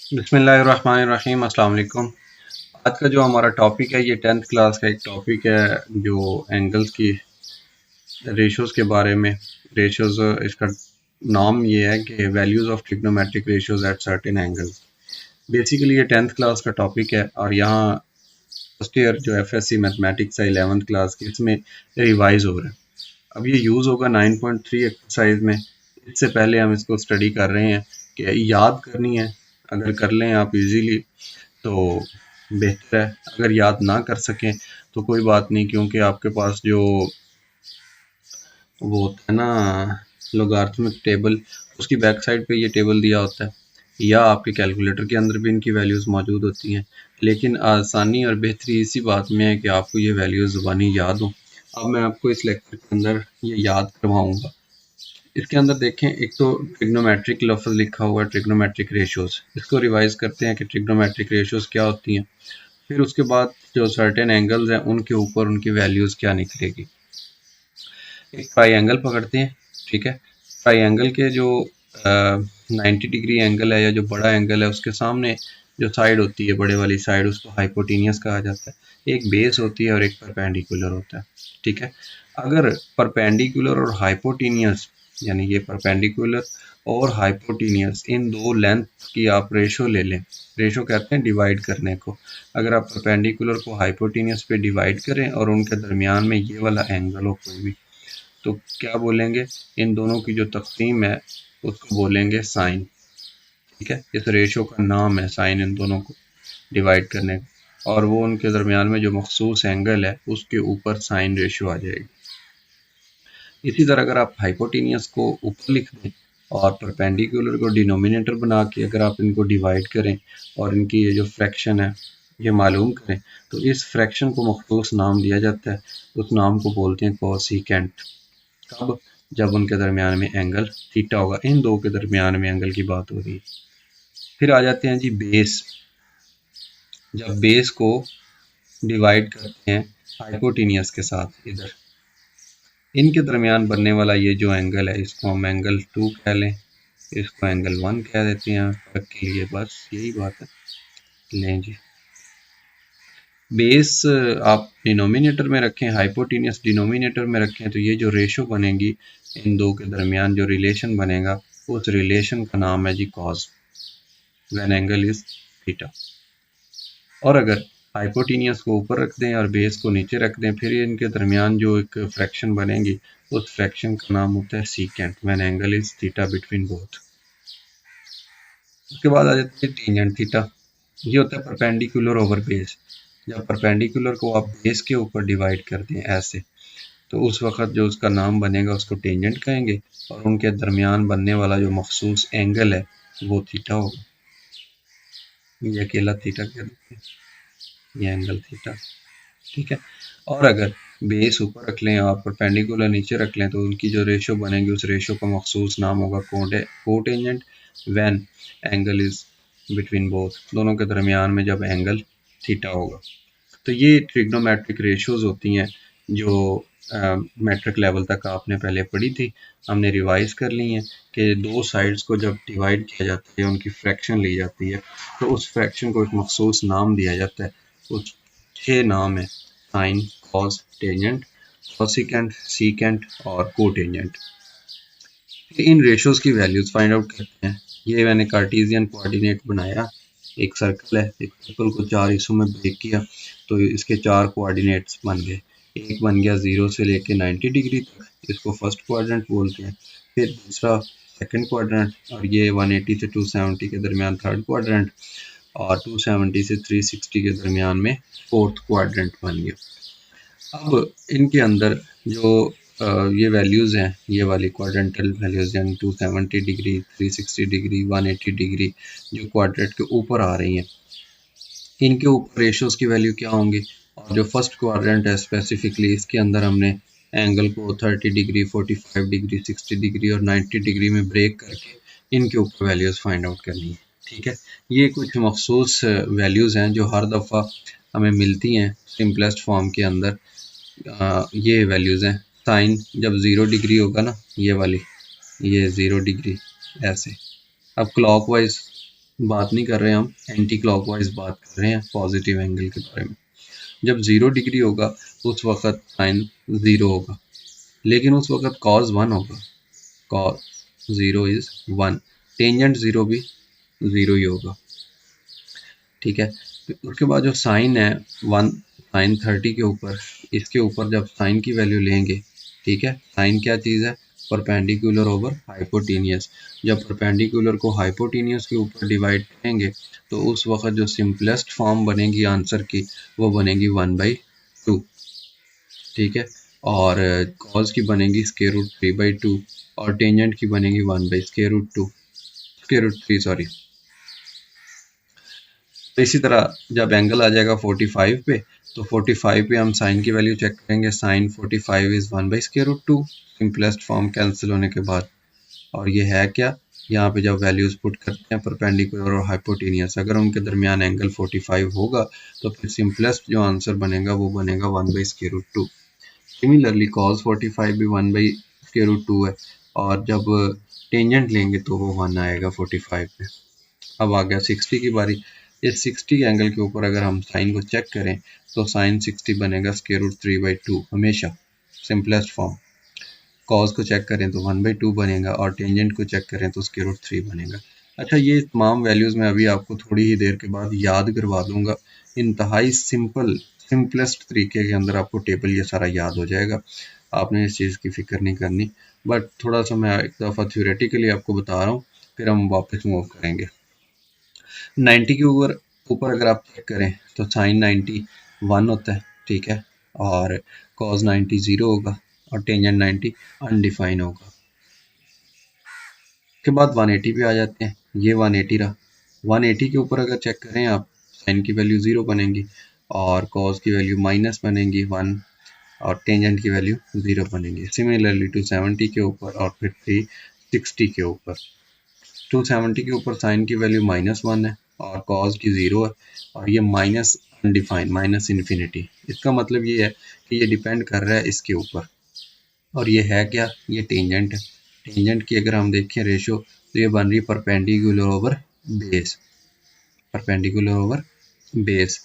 बिस्मिल्लाहिर्रहमानिर्रहीम अस्सलाम वालेकुम। आज का जो हमारा टॉपिक है ये 10th क्लास का एक टॉपिक है जो एंगल्स की रेशियोज़ के बारे में। रेशियोज़ इसका नाम ये है कि values of trigonometric ratios at certain angles. Basically ये 10th क्लास का टॉपिक है और यहाँ फर्स्ट ईयर जो एफएससी मैथमेटिक्स है 11th क्लास की इसमें रिवाइज हो रहा है। अब ये यूज़ होगा 9.3 एक्सरसाइज में। इससे पहले हम इसको स्टडी कर रहे हैं कि याद करनी है। अगर कर लें आप इजीली तो बेहतर है, अगर याद ना कर सकें तो कोई बात नहीं, क्योंकि आपके पास जो वो होता है ना लॉगरिथमिक टेबल, उसकी बैक साइड पे ये टेबल दिया होता है, या आपके कैलकुलेटर के अंदर भी इनकी वैल्यूज़ मौजूद होती हैं। लेकिन आसानी और बेहतरी इसी बात में है कि आपको ये वैल्यूज़ ज़ुबानी याद हो। अब मैं आपको इस लेक्चर के अंदर ये याद करवाऊँगा। इसके अंदर देखें, एक तो ट्रिग्नोमेट्रिक लफ्ज़ लिखा हुआ है ट्रिग्नोमेट्रिक रेशियोज़। इसको रिवाइज करते हैं कि ट्रिग्नोमेट्रिक रेशियोज़ क्या होती हैं। फिर उसके बाद जो सर्टेन एंगल्स हैं उनके ऊपर उनकी वैल्यूज़ क्या निकलेगी। एक ट्राइंगल पकड़ते हैं, ठीक है। ट्राइंगल के जो 90 डिग्री एंगल है या जो बड़ा एंगल है उसके सामने जो साइड होती है बड़े वाली साइड, उसको हाइपोटेनियस कहा जाता है। एक बेस होती है और एक परपेंडिकुलर होता है, ठीक है। अगर परपेंडिकुलर और हाइपोटेनियस, यानी ये परपेंडिकुलर और हाइपोटेनियस, इन दो लेंथ की आप रेशो ले लें। रेशो कहते हैं डिवाइड करने को। अगर आप परपेंडिकुलर को हाइपोटेनियस पे डिवाइड करें और उनके दरमियान में ये वाला एंगल हो कोई भी, तो क्या बोलेंगे, इन दोनों की जो तक़सीम है उसको बोलेंगे साइन, ठीक है। इस रेशो का नाम है साइन, इन दोनों को डिवाइड करने का, और वो उनके दरमियान में जो मखसूस एंगल है उसके ऊपर साइन रेशो आ जाएगी। इसी तरह अगर आप हाइपोटेनियस को ऊपर लिख दें और परपेंडिकुलर को डिनोमिनेटर बना के अगर आप इनको डिवाइड करें और इनकी ये जो फ्रैक्शन है ये मालूम करें, तो इस फ्रैक्शन को मखसूस नाम दिया जाता है। उस नाम को बोलते हैं कोसिकेंट। कब? जब उनके दरमियान में एंगल थीटा होगा। इन दो के दरमियान में एंगल की बात हो रही है। फिर आ जाते हैं जी बेस। जब बेस को डिवाइड करते हैं हाइपोटेनियस के साथ, इधर इनके दरमियान बनने वाला ये जो एंगल है इसको हम एंगल 2 कह लें, इसको एंगल 1 कह देते हैं फर्क के लिए, बस यही बात है। लें जी, बेस आप डिनोमिनेटर में रखें, हाइपोटेनियस डिनोमिनेटर में रखें, तो ये जो रेशो बनेगी इन दो के दरमियान, जो रिलेशन बनेगा, उस रिलेशन का नाम है जी cos, when angle is theta. और अगर हाइपोटेनियस को ऊपर रख दें और बेस को नीचे रख दें, फिर इनके दरमियान जो एक फ्रैक्शन बनेगी उस फ्रैक्शन का नाम होता है secant, when angle is theta between both. उसके बाद आ जाता है टेंजेंट थीटा। ये होता है परपेंडिकुलर ओवर बेस। जब परपेंडिकुलर को आप बेस के ऊपर डिवाइड कर दें ऐसे, तो उस वक्त जो उसका नाम बनेगा उसको टेंजेंट कहेंगे, और उनके दरमियान बनने वाला जो मखसूस एंगल है वो थीटा होगा। ये अकेला थीटा कह देते हैं, ये एंगल थीटा, ठीक है। और अगर बेस ऊपर रख लें और परपेंडिकुलर नीचे रख लें, तो उनकी जो रेशो बनेगी उस रेशो का मखसूस नाम होगा cotangent, when angle is between both, दोनों के दरमियान में जब एंगल थीटा होगा। तो ये ट्रिग्नोमेट्रिक रेशियोज होती हैं जो मैट्रिक लेवल तक आपने पहले पढ़ी थी, हमने रिवाइज कर ली हैं कि दो साइड्स को जब डिवाइड किया जाता है, उनकी फ्रैक्शन ली जाती है, तो उस फ्रैक्शन को एक मखसूस नाम दिया जाता है। उस 6 नाम है, sine, cos, tangent, cosecant, secant और कोटेंजेंट। इन रेशियोज की वैल्यूज फाइंड आउट करते हैं। ये मैंने कार्टेशियन कोऑर्डिनेट बनाया, एक सर्कल है, एक सर्कल को 4 हिस्सों में ब्रेक किया, तो इसके 4 कोऑर्डिनेट्स बन गए। एक बन गया 0 से लेके 90 डिग्री तक, इसको फर्स्ट क्वाड्रेंट बोलते हैं। फिर दूसरा सेकंड क्वाड्रेंट, और ये 180 से 270 के दरमियान थर्ड क्वाड्रेंट, और 270 से 360 के दरमियान में फोर्थ क्वाड्रेंट बन गया। अब इनके अंदर जो ये वैल्यूज़ हैं, ये वाली क्वाड्रेंटल वैल्यूज़ यानी 270 डिग्री, 360 डिग्री, 180 डिग्री, जो क्वाड्रेंट के ऊपर आ रही हैं, इनके ऊपर रेशियोज़ की वैल्यू क्या होंगी। और जो फर्स्ट क्वाड्रेंट है स्पेसिफिकली, इसके अंदर हमने एंगल को 30 डिग्री, 45 डिग्री, 60 डिग्री और 90 डिग्री में ब्रेक करके इनके ऊपर वैल्यूज़ फाइंड आउट करनी है, ठीक है। ये कुछ मखसूस वैल्यूज़ हैं जो हर दफ़ा हमें मिलती हैं सिंपलेस्ट फॉर्म के अंदर। ये वैल्यूज़ हैं। साइन जब 0 डिग्री होगा ना, ये वाली, ये 0 डिग्री ऐसे। अब क्लॉकवाइज बात नहीं कर रहे हम एंटी क्लॉकवाइज, बात कर रहे हैं पॉजिटिव एंगल के बारे में। जब 0 डिग्री होगा उस वक्त साइन 0 होगा, लेकिन उस वक्त कॉज 1 होगा। कॉज 0 इज 1, टेंजेंट 0 भी 0 ही होगा। ठीक है, उसके बाद जो साइन है 1, साइन 30 के ऊपर, इसके ऊपर जब साइन की वैल्यू लेंगे, ठीक है, साइन क्या चीज़ है, परपेंडिकुलर ओवर हाइपोटेनियस। जब परपेंडिकुलर को हाइपोटेनियस के ऊपर डिवाइड करेंगे तो उस वक्त जो सिंपलेस्ट फॉर्म बनेगी आंसर की वो बनेगी 1/2। ठीक है, और कॉज की बनेगी √3/2 और टेंजेंट की बनेगी 1/√2, √3 सॉरी। तो इसी तरह जब एंगल आ जाएगा 45 पे, तो 45 पे हम साइन की वैल्यू चेक करेंगे, sine 45 is 1/√2, simplest form cancel होने के बाद। और ये है क्या, यहाँ पे जब वैल्यूज पुट करते हैं परपेंडिकुलर और हाइपोटेनियस, अगर उनके दरमियान एंगल 45 होगा तो फिर सिंपलेस्ट जो आंसर बनेगा वो बनेगा 1/√2। सिमिलरली cos 45 भी 1/√2 है, और जब टेंजेंट लेंगे तो वो 1 आएगा 45 में। अब आ गया 60 की बारी। इस 60 एंगल के ऊपर अगर हम साइन को चेक करें तो साइन 60 बनेगा √3/2 हमेशा, सिंपलेस्ट फॉर्म। कॉस को चेक करें तो 1/2 बनेगा और टेंजेंट को चेक करें तो √3 बनेगा। अच्छा, ये तमाम वैल्यूज़ मैं अभी आपको थोड़ी ही देर के बाद याद करवा दूंगा। इंतहाई सिंपलेस्ट तरीके के अंदर आपको टेबल ये सारा याद हो जाएगा, आपने इस चीज़ की फिक्र नहीं करनी। बट थोड़ा सा मैं एक दफ़ा थ्योरेटिकली आपको बता रहा हूँ, फिर हम वापस मूव करेंगे। 90 के ऊपर अगर आप चेक करें तो साइन 90 1 होता है, ठीक है, और कॉज 90 0 होगा और टेंजेंट 90 अनडिफाइन होगा। उसके बाद 180 पे आ जाते हैं, ये 180 रहा। 180 के ऊपर अगर चेक करें आप, साइन की वैल्यू 0 बनेगी और कॉज की वैल्यू माइनस बनेगी 1 और टेंजेंट की वैल्यू 0 बनेगी। सिमिलरली 270 के ऊपर और फिर 360 के ऊपर। 270 के ऊपर साइन की वैल्यू -1 है और कॉज की 0 है, और ये माइनस अनडिफाइंड, माइनस इन्फिनिटी। इसका मतलब ये है कि ये डिपेंड कर रहा है इसके ऊपर, और ये है क्या, ये टेंजेंट है। टेंजेंट की अगर हम देखें रेशो तो ये बन रही है perpendicular over base, perpendicular over base.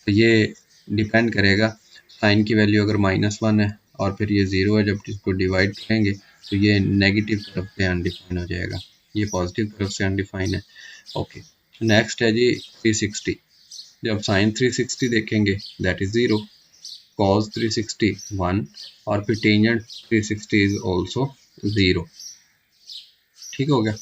तो ये डिपेंड करेगा, साइन की वैल्यू अगर -1 है और फिर ये 0 है, जब इसको डिवाइड करेंगे तो ये नेगेटिव तरफ से अनडिफाइन हो जाएगा, ये पॉजिटिव तरफ से अनडिफाइन है। ओके, नेक्स्ट है जी 360। जब साइन 360 देखेंगे दैट इज 0, cos 360 1 और फिर टेंजेंट 360 इज ऑल्सो 0। ठीक हो गया।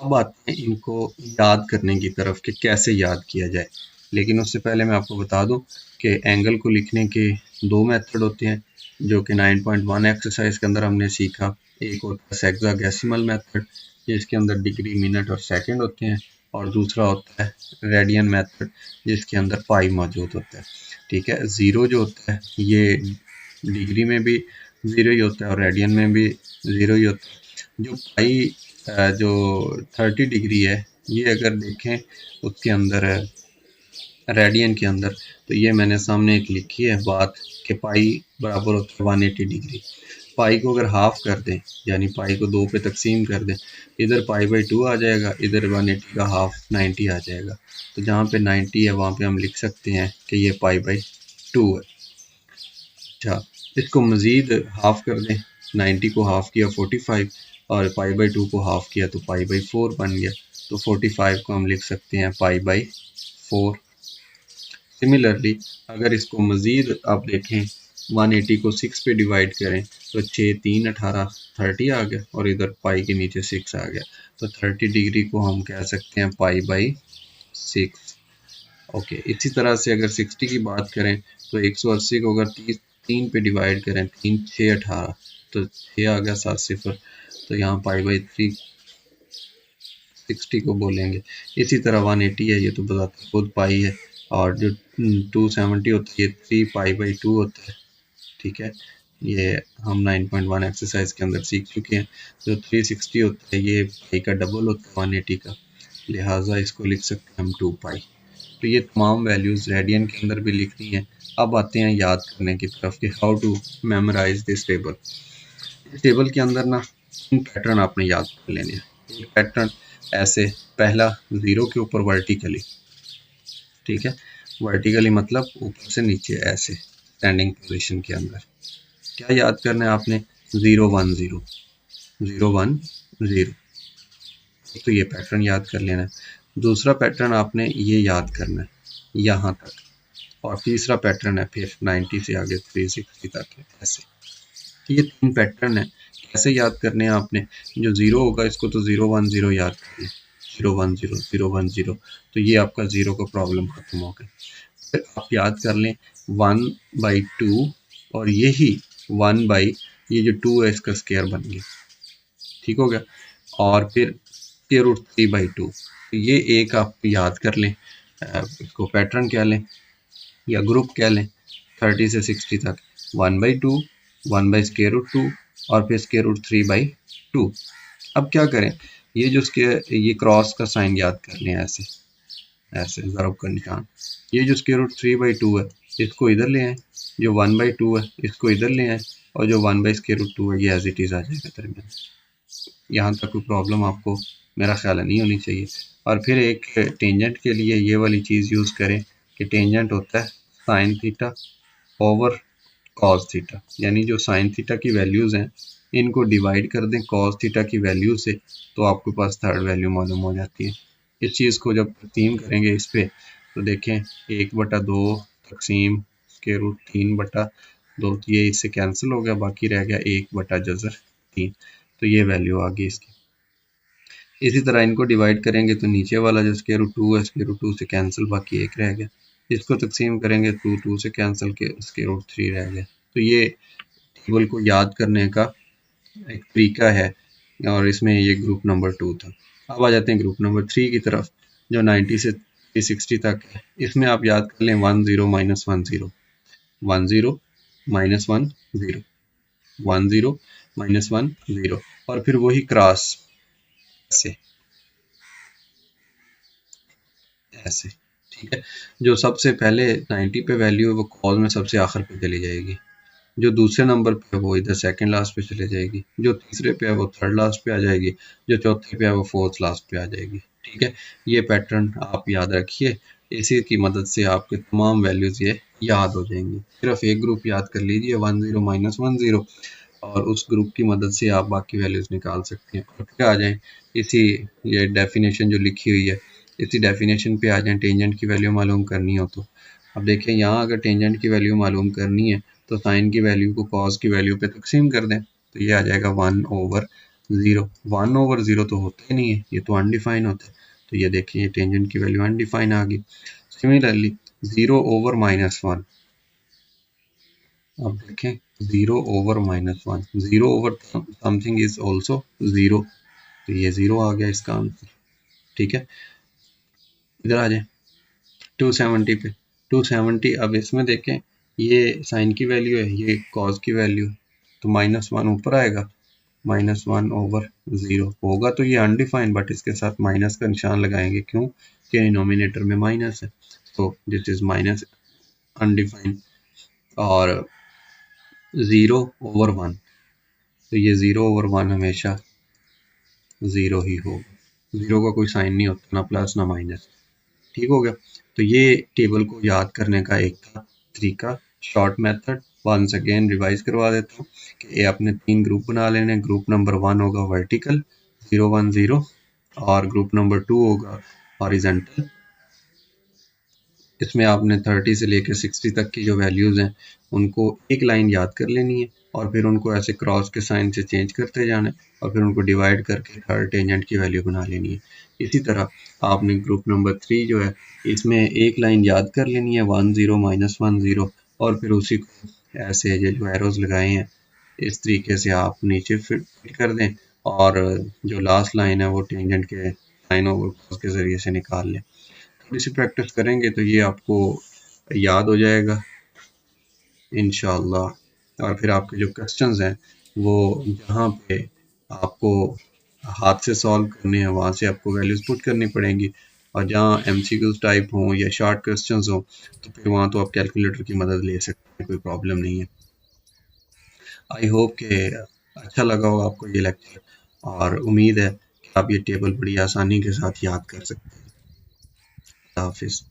अब आते हैं इनको याद करने की तरफ कि कैसे याद किया जाए। लेकिन उससे पहले मैं आपको बता दूं कि एंगल को लिखने के दो मेथड होते हैं, जो कि 9.1 एक्सरसाइज के अंदर हमने सीखा। एक होता है सेक्साडेसिमल मेथड, जिसके अंदर डिग्री, मिनट और सेकंड होते हैं, और दूसरा होता है रेडियन मेथड, जिसके अंदर पाई मौजूद होता है। ठीक है, ज़ीरो जो होता है ये डिग्री में भी ज़ीरो ही होता है और रेडियन में भी ज़ीरो ही होता है। जो पाई जो 30 डिग्री है, ये अगर देखें उसके अंदर रेडियन के अंदर, तो ये मैंने सामने एक लिखी है बात कि पाई बराबर होता है 180 डिग्री। पाई को अगर हाफ कर दें, यानी पाई को 2 पे तकसीम कर दें, इधर पाई/2 आ जाएगा, इधर 180 का हाफ 90 आ जाएगा। तो जहाँ पे 90 है वहाँ पे हम लिख सकते हैं कि ये पाई/2 है। अच्छा, इसको मज़ीद हाफ कर दें, 90 को हाफ किया 45 और पाई/2 को हाफ किया तो पाई/4 बन गया। तो 45 को हम लिख सकते हैं पाई/4। सिमिलरली अगर इसको मज़ीद आप देखें, 180 को 6 पे डिवाइड करें तो 6 3 18 30 आ गया और इधर पाई के नीचे 6 आ गया। तो 30 डिग्री को हम कह सकते हैं पाई/6। ओके, इसी तरह से अगर 60 की बात करें तो 180 को अगर 3 पे डिवाइड करें, 3 6 18 तो 6 आ गया 7 सिफर, तो यहाँ पाई/3 60 को बोलेंगे। इसी तरह 180 है, ये तो बताते खुद पाई है, और जो 270 होता है ये 3 पाई/2 होता है। ठीक है, ये हम 9.1 एक्सरसाइज के अंदर सीख चुके हैं। जो 360 होता है ये पाई का डबल होता है 180 का, लिहाजा इसको लिख सकते हैं हम 2 पाई। तो ये तमाम वैल्यूज़ रेडियन के अंदर भी लिखनी है। अब आते हैं याद करने की तरफ कि how to memorise this table. इस टेबल के अंदर ना 3 पैटर्न आपने याद कर लेने हैं। एक पैटर्न ऐसे पहला 0 के ऊपर वर्टिकली, ठीक है, वर्टिकली मतलब ऊपर से नीचे ऐसे स्टैंडिंग पोजीशन के अंदर। क्या याद करना है आपने? 0 1 0 0 1 0, तो ये पैटर्न याद कर लेना है। दूसरा पैटर्न आपने ये याद करना है यहाँ तक, और तीसरा पैटर्न है फिर 90 से आगे 360 तक है ऐसे। ये 3 पैटर्न है। कैसे याद करने हैं आपने? जो 0 होगा इसको तो 0 1 0 याद करिए, 0 1 0 0 1 0, तो ये आपका 0 का प्रॉब्लम खत्म हो गया। फिर आप याद कर लें 1/2, और यही 1 ये जो 2 है इसका स्क्वायर बन गया, ठीक हो गया। और फिर √3/2, ये एक आप याद कर लें, इसको पैटर्न कह लें या ग्रुप कह लें 30 से 60 तक, 1/2 1/√2 और फिर √3/2। अब क्या करें, ये जो ये क्रॉस का साइन याद कर लें ऐसे ऐसे ज़रब का निशान। ये जो √3/2 है इसको इधर ले आए, जो 1/2 है इसको इधर ले आए, और जो 1/√2 है ये एज इट इज़ आ जाएगा दरमियान। यहाँ तक कोई प्रॉब्लम आपको मेरा ख्याल है नहीं होनी चाहिए। और फिर एक टेंजेंट के लिए ये वाली चीज़ यूज़ करें कि टेंजेंट होता है sine theta over cos theta, यानी जो साइन थीटा की वैल्यूज़ हैं इनको डिवाइड कर दें कॉस थीटा की वैल्यू से, तो आपके पास थर्ड वैल्यू मालूम हो जाती है। इस चीज़ को जब तकसीम करेंगे इस पे, तो देखें 1/2 तकसीम √3/2, ये इससे कैंसिल हो गया, बाकी रह गया 1/3, तो ये वैल्यू आ गई इसकी। इसी तरह इनको डिवाइड करेंगे तो नीचे वाला जो √2 है √2 से कैंसिल, बाकी 1 रह गया। इसको तकसीम करेंगे तो 2 से कैंसिल के √3 रह गया। तो ये टेबल को याद करने का एक तरीका है, और इसमें ये ग्रुप नंबर 2 था। अब आ जाते हैं ग्रुप नंबर 3 की तरफ, जो 90 से 360 तक है। इसमें आप याद कर लें 10 -10 10 10 -10 10 -1 0, और फिर वही क्रॉस ऐसे ऐसे, ठीक है। जो सबसे पहले 90 पे वैल्यू है वो कॉल में सबसे आखिर पे चली जाएगी, जो दूसरे नंबर पे है वो इधर सेकंड लास्ट पे चले जाएगी, जो तीसरे पे है वो थर्ड लास्ट पे आ जाएगी, जो चौथे पे है वो फोर्थ लास्ट पे आ जाएगी, ठीक है। ये पैटर्न आप याद रखिए, इसी की मदद से आपके तमाम वैल्यूज़ ये याद हो जाएंगी। सिर्फ एक ग्रुप याद कर लीजिए 10 -1 0, और उस ग्रुप की मदद से आप बाकी वैल्यूज़ निकाल सकते हैं। और फिर आ जाएं इसी ये डेफिनेशन जो लिखी हुई है, इसी डेफिनेशन पे आ जाएं, टेंजेंट की वैल्यू मालूम करनी हो तो। अब देखें यहाँ अगर टेंजेंट की वैल्यू मालूम करनी है तो साइन की वैल्यू को कॉस की वैल्यू पे तकसीम कर दें, तो ये आ जाएगा 1/0। 1/0 तो होता ही नहीं है, ये तो अनडिफाइन होता है, तो ये देखिए टेंजेंट की वैल्यू अनडिफाइन आ गई। सिमिलरली 0/-1, अब देखें 0/-1, 0 समथिंग इज ऑल्सो 0, तो ये 0 आ गया इसका आंसर, ठीक है। इधर आ जाए 270 पे, 270, अब इसमें देखें ये साइन की वैल्यू है, ये कॉस की वैल्यू है, तो -1 ऊपर आएगा, -1/0 होगा, तो ये अनडिफाइंड, बट इसके साथ माइनस का निशान लगाएंगे, क्यों कि डिनोमिनेटर में माइनस है, तो दिस इज माइनस अनडिफाइंड। और 0/1, तो ये 0/1 हमेशा 0 ही होगा, 0 का कोई साइन नहीं होता, ना प्लस ना माइनस, ठीक हो गया। तो ये टेबल को याद करने का एक था तरीका, short method. Once again revise करवा देता हूँ कि ये आपने 3 ग्रुप बना लेने। ग्रुप नंबर 1 होगा वर्टिकल 0 1 0, और ग्रुप नंबर 2 होगा हॉरिजॉन्टल, इसमें आपने 30 से लेकर 60 तक की जो वैल्यूज़ हैं उनको एक लाइन याद कर लेनी है, और फिर उनको ऐसे क्रॉस के साइन से चेंज करते जाना है, और फिर उनको डिवाइड करके थर्ड टेंजेंट की वैल्यू बना लेनी है। इसी तरह आपने ग्रुप नंबर 3 जो है इसमें एक लाइन याद कर लेनी है 10 -1 0, और फिर उसी को ऐसे जो एरोज लगाए हैं इस तरीके से आप नीचे फिट कर दें, और जो लास्ट लाइन है वो टेंजेंट के साइन ओवर कॉस के ज़रिए से निकाल लें। थोड़ी सी प्रैक्टिस करेंगे तो ये आपको याद हो जाएगा इंशाल्लाह। और फिर आपके जो क्वेश्चंस हैं वो जहाँ पे आपको हाथ से सॉल्व करने हैं वहाँ से आपको वैल्यूज़ पुट करनी पड़ेंगी, और जहाँ MCQs टाइप हों या शॉर्ट क्वेश्चंस हों तो फिर वहाँ तो आप कैलकुलेटर की मदद ले सकते हैं, कोई प्रॉब्लम नहीं है। आई होप कि अच्छा लगा हो आपको ये लेक्चर, और उम्मीद है आप ये टेबल बड़ी आसानी के साथ याद कर सकते हैं। हाफिज़।